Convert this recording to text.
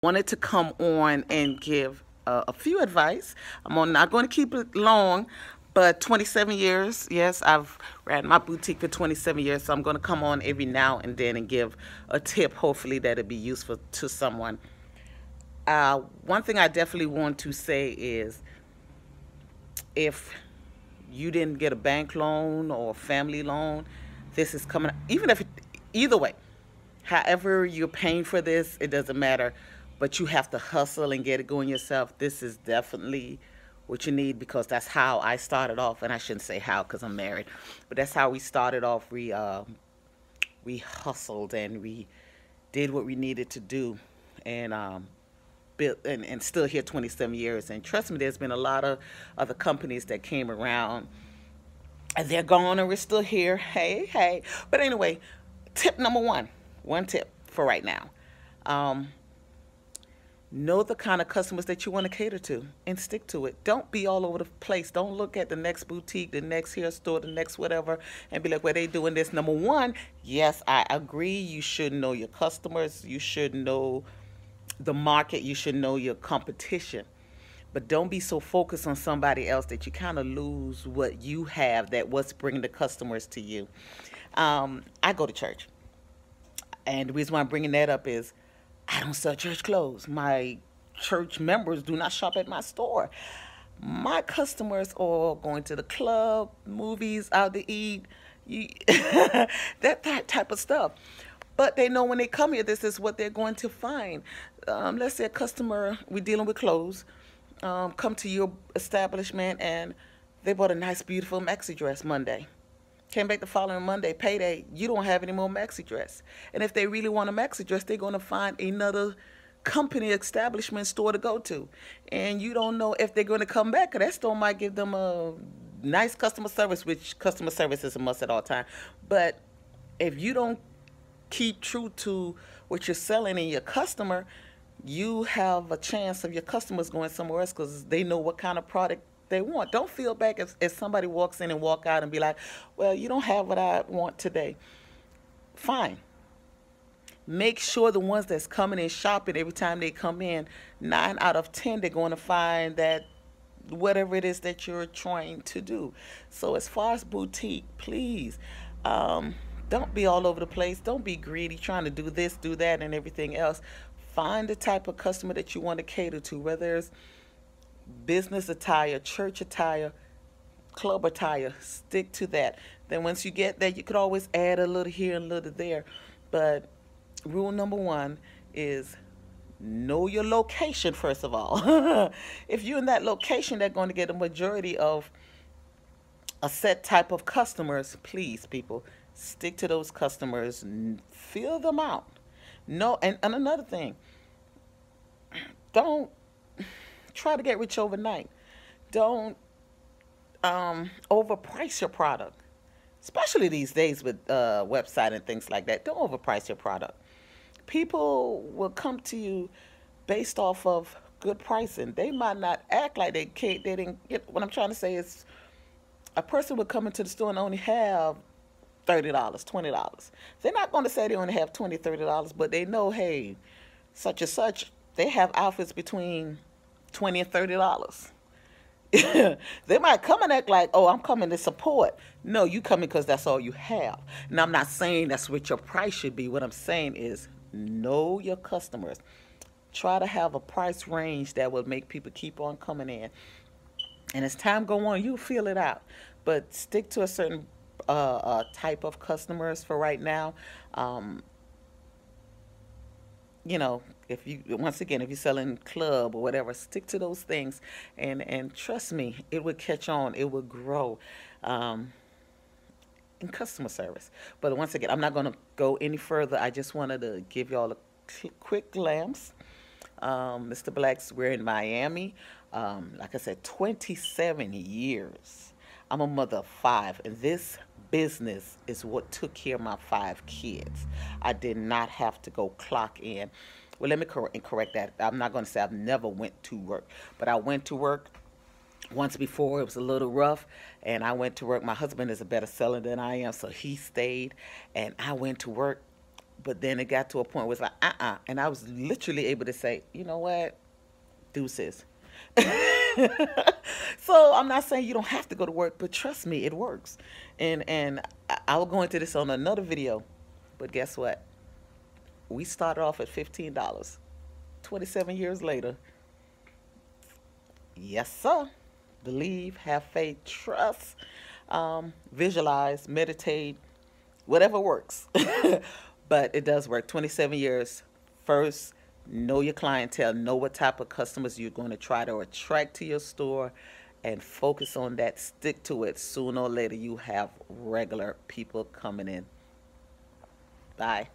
wanted to come on and give a few advice. Not going to keep it long, but 27 years, yes, I've ran my boutique for 27 years, so I'm going to come on every now and then and give a tip, hopefully that'll be useful to someone. One thing I definitely want to say is, if you didn't get a bank loan or a family loan, this is coming, even if, either way, however you're paying for this, it doesn't matter, but you have to hustle and get it going yourself. This is definitely what you need, because that's how I started off. And I shouldn't say how, because I'm married, but that's how we started off. We hustled and we did what we needed to do, and built, and still here 27 years. And trust me, there's been a lot of other companies that came around, and they're gone, and we're still here. Hey, hey. But anyway, tip number one tip for right now. Know the kind of customers that you want to cater to and stick to it. Don't be all over the place. Don't look at the next boutique, the next hair store, the next whatever, and be like, well, they doing this. Number one, yes, I agree. You should know your customers. You should know the market. You should know your competition. But don't be so focused on somebody else that you kind of lose what you have, that what's bringing the customers to you. I go to church. And the reason why I'm bringing that up is, I don't sell church clothes. My church members do not shop at my store. My customers are going to the club, movies, out to eat, that type of stuff. But they know when they come here, this is what they're going to find. Let's say a customer, we're dealing with clothes, come to your establishment and they bought a nice, beautiful maxi dress Monday. Came back the following Monday, payday, you don't have any more maxi dress. And if they really want a maxi dress, they're going to find another company, establishment, store to go to. And you don't know if they're going to come back, because that store might give them a nice customer service, which customer service is a must at all times. But if you don't keep true to what you're selling and your customer, you have a chance of your customers going somewhere else, because they know what kind of product they want. Don't feel bad if somebody walks in and walk out and be like, well, you don't have what I want today. Fine. Make sure the ones that's coming in shopping, every time they come in, 9 out of 10, they're going to find that whatever it is that you're trying to do. So as far as boutique, please, don't be all over the place. Don't be greedy trying to do this, do that, and everything else. Find the type of customer that you want to cater to, whether it's business attire, church attire, club attire. Stick to that. Then once you get there, you could always add a little here and a little there. But rule number one is, know your location first of all. If you're in that location, they're going to get a majority of a set type of customers. Please, people, stick to those customers. Fill them out. No, and another thing, don't try to get rich overnight. Don't overprice your product, especially these days with website and things like that. Don't overprice your product. People will come to you based off of good pricing. They might not act like they can't. They didn't get. What I'm trying to say is, a person would come into the store and only have $30, $20. They're not going to say they only have $20, $30, but they know, hey, such and such, they have outfits between $20 and $30. They might come and act like, oh, I'm coming to support. No, you coming because that's all you have. And I'm not saying that's what your price should be. What I'm saying is, know your customers. Try to have a price range that will make people keep on coming in. And as time go on, you'll feel it out. But stick to a certain type of customers for right now. You know, if you, once again, if you're selling club or whatever, stick to those things, and trust me, it will catch on, it will grow in customer service. But once again, I'm not going to go any further. I just wanted to give y'all a quick glimpse. Mr. Blacks, we're in Miami. Like I said, 27 years. I'm a mother of 5, and this business is what took care of my 5 kids. I did not have to go clock in. Well, let me correct that. I'm not going to say I've never went to work, but I went to work once before. It was a little rough, and I went to work. My husband is a better seller than I am, so he stayed, and I went to work But then it got to a point where it's like, and I was literally able to say, you know what, deuces. So I'm not saying you don't have to go to work, but trust me, it works. And I will go into this on another video, but guess what? We started off at $15. 27 years later, yes, sir. Believe, have faith, trust, visualize, meditate, whatever works. But it does work. 27 years. First, know your clientele, know what type of customers you're going to try to attract to your store, and focus on that. Stick to it. Sooner or later, you have regular people coming in. Bye.